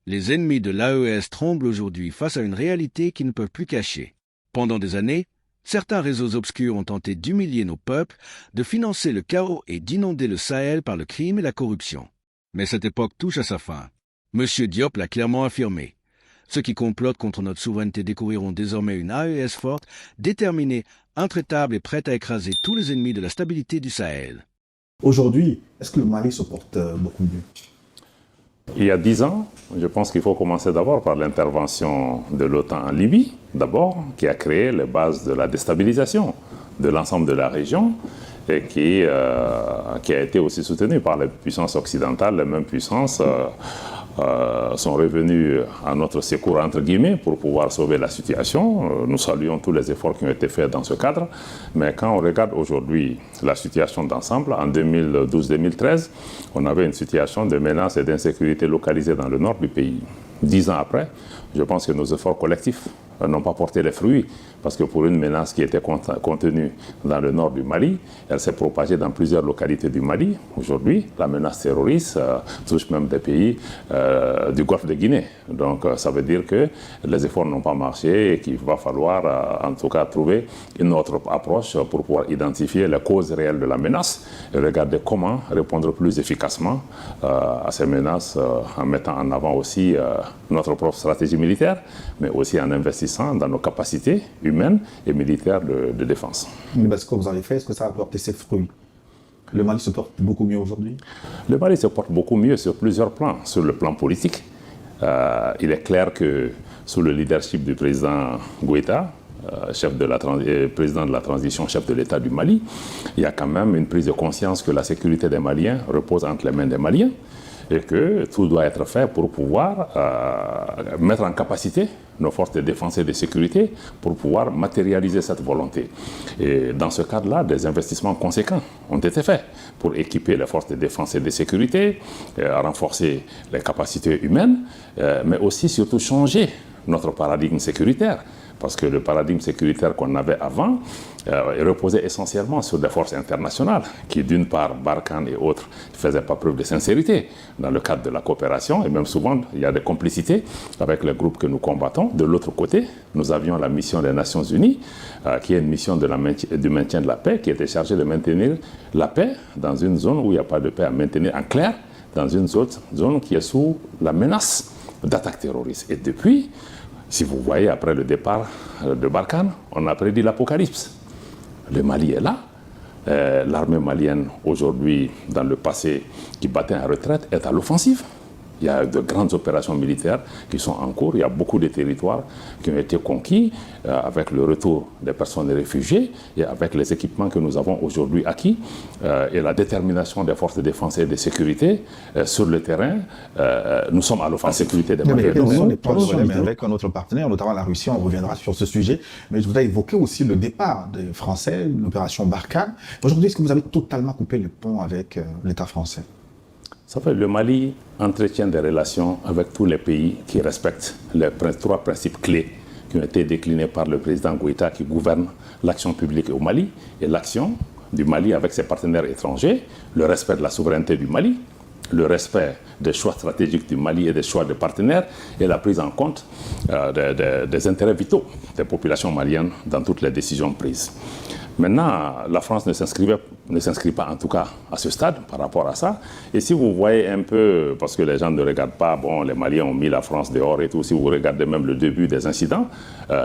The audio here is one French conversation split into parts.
Les ennemis de l'AES tremblent aujourd'hui face à une réalité qu'ils ne peuvent plus cacher. Pendant des années, certains réseaux obscurs ont tenté d'humilier nos peuples, de financer le chaos et d'inonder le Sahel par le crime et la corruption. Mais cette époque touche à sa fin. Monsieur Diop l'a clairement affirmé. Ceux qui complotent contre notre souveraineté découvriront désormais une AES forte, déterminée, intraitable et prête à écraser tous les ennemis de la stabilité du Sahel. Aujourd'hui, est-ce que le Mali se porte beaucoup mieux? Il y a 10 ans, je pense qu'il faut commencer d'abord par l'intervention de l'OTAN en Libye, d'abord, qui a créé les bases de la déstabilisation de l'ensemble de la région et qui a été aussi soutenue par les puissances occidentales, les mêmes puissances sont revenus à notre secours, entre guillemets, pour pouvoir sauver la situation. Nous saluons tous les efforts qui ont été faits dans ce cadre. Mais quand on regarde aujourd'hui la situation d'ensemble, en 2012-2013, on avait une situation de menace et d'insécurité localisée dans le nord du pays. 10 ans après, je pense que nos efforts collectifs n'ont pas porté les fruits, parce que pour une menace qui était contenue dans le nord du Mali, elle s'est propagée dans plusieurs localités du Mali. Aujourd'hui, la menace terroriste touche même des pays du Golfe de Guinée. Donc ça veut dire que les efforts n'ont pas marché et qu'il va falloir en tout cas trouver une autre approche pour pouvoir identifier les causes réelles de la menace et regarder comment répondre plus efficacement à ces menaces en mettant en avant aussi notre propre stratégie militaire, mais aussi en investissant dans nos capacités humaines et militaires de défense. Mais ce que vous avez fait, est-ce que ça a apporté ses fruits? Le Mali se porte beaucoup mieux aujourd'hui? Le Mali se porte beaucoup mieux sur plusieurs plans. Sur le plan politique, il est clair que sous le leadership du président Goïta, président de la transition, chef de l'État du Mali, il y a quand même une prise de conscience que la sécurité des Maliens repose entre les mains des Maliens et que tout doit être fait pour pouvoir mettre en capacité nos forces de défense et de sécurité pour pouvoir matérialiser cette volonté. Et dans ce cadre-là, des investissements conséquents ont été faits pour équiper les forces de défense et de sécurité, renforcer les capacités humaines, mais aussi surtout changer notre paradigme sécuritaire. Parce que le paradigme sécuritaire qu'on avait avant reposait essentiellement sur des forces internationales qui, d'une part, Barkhane et autres, ne faisaient pas preuve de sincérité dans le cadre de la coopération. Et même souvent, il y a des complicités avec les groupes que nous combattons. De l'autre côté, nous avions la mission des Nations Unies, qui est une mission du maintien de la paix, qui était chargée de maintenir la paix dans une zone où il n'y a pas de paix à maintenir en clair, dans une autre zone qui est sous la menace d'attaques terroristes. Et depuis, si vous voyez, après le départ de Barkhane, on a prédit l'apocalypse. Le Mali est là. L'armée malienne, aujourd'hui, dans le passé, qui battait en retraite, est à l'offensive. Il y a de grandes opérations militaires qui sont en cours. Il y a beaucoup de territoires qui ont été conquis avec le retour des personnes réfugiées et avec les équipements que nous avons aujourd'hui acquis et la détermination des forces de défense et de sécurité sur le terrain. Nous sommes à l'offensive sécurité des Maliens. Quels sont les problèmes avec notre partenaire, notamment la Russie? On reviendra sur ce sujet. Mais je voudrais évoquer aussi le départ des Français, l'opération Barkhane. Aujourd'hui, est-ce que vous avez totalement coupé le pont avec l'État français? Ça fait le Mali entretient des relations avec tous les pays qui respectent les 3 principes clés qui ont été déclinés par le président Goïta qui gouverne l'action publique au Mali et l'action du Mali avec ses partenaires étrangers, le respect de la souveraineté du Mali, le respect des choix stratégiques du Mali et des choix de partenaires et la prise en compte des intérêts vitaux des populations maliennes dans toutes les décisions prises. Maintenant, la France ne s'inscrit pas en tout cas à ce stade par rapport à ça. Et si vous voyez un peu, parce que les gens ne regardent pas, bon, les Maliens ont mis la France dehors et tout, si vous regardez même le début des incidents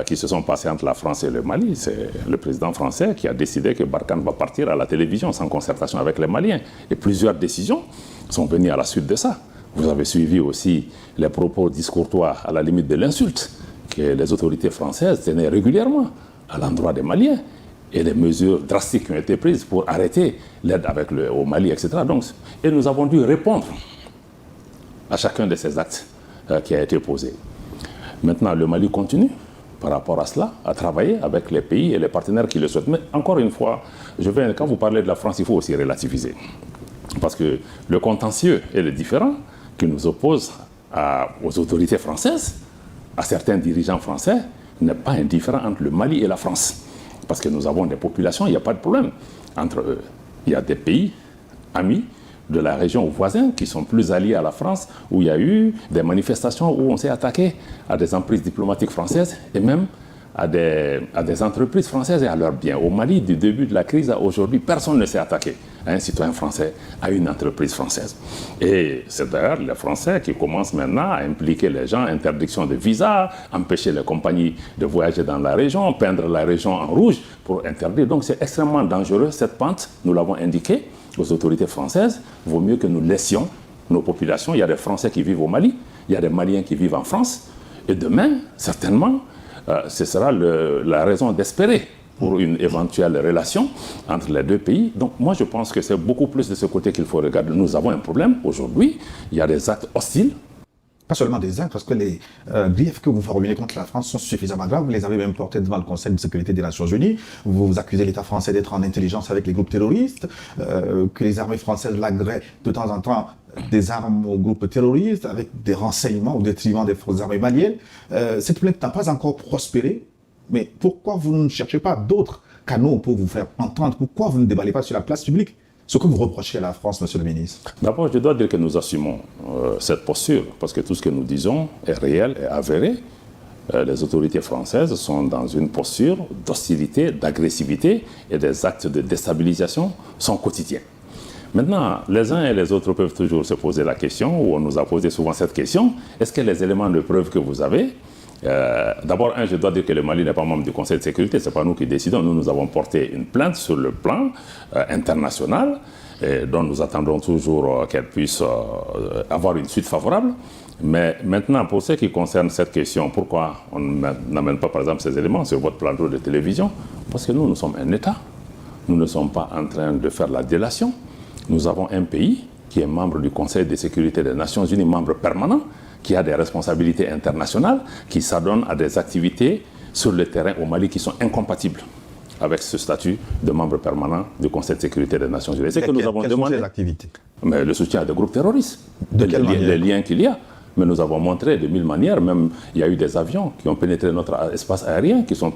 qui se sont passés entre la France et le Mali, c'est le président français qui a décidé que Barkhane va partir à la télévision sans concertation avec les Maliens. Et plusieurs décisions sont venues à la suite de ça. Vous avez suivi aussi les propos discourtois à la limite de l'insulte que les autorités françaises tenaient régulièrement à l'endroit des Maliens. Et les mesures drastiques qui ont été prises pour arrêter l'aide au Mali, etc. Donc, et nous avons dû répondre à chacun de ces actes qui a été posé. Maintenant, le Mali continue par rapport à cela, à travailler avec les pays et les partenaires qui le souhaitent. Mais encore une fois, quand vous parlez de la France, il faut aussi relativiser. Parce que le contentieux et le différent qui nous oppose aux autorités françaises, à certains dirigeants français, n'est pas indifférent entre le Mali et la France. Parce que nous avons des populations, il n'y a pas de problème entre eux. Il y a des pays amis de la région voisine qui sont plus alliés à la France, où il y a eu des manifestations où on s'est attaqué à des emprises diplomatiques françaises et même à des entreprises françaises et à leurs biens. Au Mali, du début de la crise à aujourd'hui, personne ne s'est attaqué à un citoyen français, à une entreprise française. Et c'est d'ailleurs les Français qui commencent maintenant à impliquer les gens, interdiction de visa, empêcher les compagnies de voyager dans la région, peindre la région en rouge pour interdire. Donc c'est extrêmement dangereux, cette pente, nous l'avons indiqué aux autorités françaises. Il vaut mieux que nous laissions nos populations. Il y a des Français qui vivent au Mali, il y a des Maliens qui vivent en France. Et demain, certainement, ce sera la raison d'espérer pour une éventuelle relation entre les deux pays. Donc moi je pense que c'est beaucoup plus de ce côté qu'il faut regarder. Nous avons un problème aujourd'hui, il y a des actes hostiles. Pas seulement des actes, parce que les griefs que vous formulez contre la France sont suffisamment graves. Vous les avez même portés devant le Conseil de sécurité des Nations Unies. Vous accusez l'État français d'être en intelligence avec les groupes terroristes, que les armées françaises lagueraient de temps en temps des armes aux groupes terroristes avec des renseignements au détriment des forces armées maliennes. Cette plainte n'a pas encore prospéré. Mais pourquoi vous ne cherchez pas d'autres canaux pour vous faire entendre? Pourquoi vous ne déballez pas sur la place publique ce que vous reprochez à la France, monsieur le ministre? D'abord, je dois dire que nous assumons cette posture, parce que tout ce que nous disons est réel et avéré. Les autorités françaises sont dans une posture d'hostilité, d'agressivité, et des actes de déstabilisation sont quotidiens. Maintenant, les uns et les autres peuvent toujours se poser la question, ou on nous a posé souvent cette question, est-ce que les éléments de preuve que vous avez, d'abord, je dois dire que le Mali n'est pas membre du Conseil de sécurité, ce n'est pas nous qui décidons. Nous avons porté une plainte sur le plan international, dont nous attendons toujours qu'elle puisse avoir une suite favorable. Mais maintenant, pour ce qui concerne cette question, pourquoi on n'amène pas, par exemple, ces éléments sur votre plateau de télévision? Parce que nous sommes un État. Nous ne sommes pas en train de faire la délation. Nous avons un pays qui est membre du Conseil de sécurité des Nations Unies, membre permanent, qui a des responsabilités internationales, qui s'adonne à des activités sur le terrain au Mali qui sont incompatibles avec ce statut de membre permanent du Conseil de sécurité des Nations Unies. C'est que nous avons demandé ces activités? Mais le soutien à des groupes terroristes, de quelle manière? les liens qu'il y a. Mais nous avons montré de mille manières, même il y a eu des avions qui ont pénétré notre espace aérien, qui sont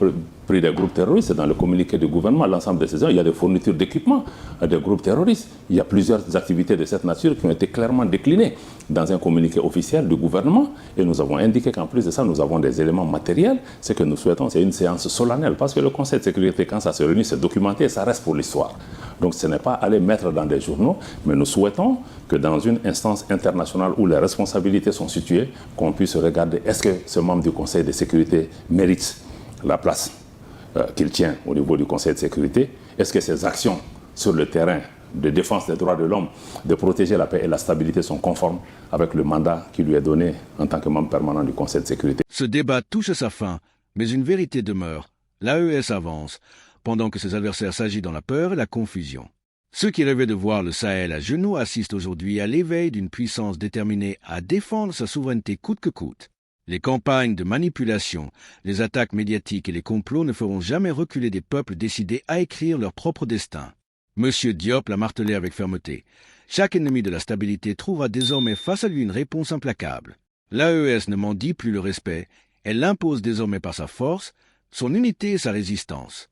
pris des groupes terroristes. Dans le communiqué du gouvernement, l'ensemble de ces gens, il y a des fournitures d'équipements à des groupes terroristes. Il y a plusieurs activités de cette nature qui ont été clairement déclinées dans un communiqué officiel du gouvernement. Et nous avons indiqué qu'en plus de ça, nous avons des éléments matériels. Ce que nous souhaitons, c'est une séance solennelle. Parce que le Conseil de sécurité, quand ça se réunit, c'est documenté et ça reste pour l'histoire. Donc ce n'est pas aller mettre dans des journaux, mais nous souhaitons que dans une instance internationale où les responsabilités sont situées, qu'on puisse regarder est-ce que ce membre du Conseil de sécurité mérite la place qu'il tient au niveau du Conseil de sécurité. Est-ce que ses actions sur le terrain de défense des droits de l'homme, de protéger la paix et la stabilité sont conformes avec le mandat qui lui est donné en tant que membre permanent du Conseil de sécurité. Ce débat touche à sa fin, mais une vérité demeure. L'AES avance, pendant que ses adversaires s'agitent dans la peur et la confusion. Ceux qui rêvaient de voir le Sahel à genoux assistent aujourd'hui à l'éveil d'une puissance déterminée à défendre sa souveraineté coûte que coûte. Les campagnes de manipulation, les attaques médiatiques et les complots ne feront jamais reculer des peuples décidés à écrire leur propre destin. Monsieur Diop l'a martelé avec fermeté. Chaque ennemi de la stabilité trouvera désormais face à lui une réponse implacable. L'AES ne mendie plus le respect, elle l'impose désormais par sa force, son unité et sa résistance.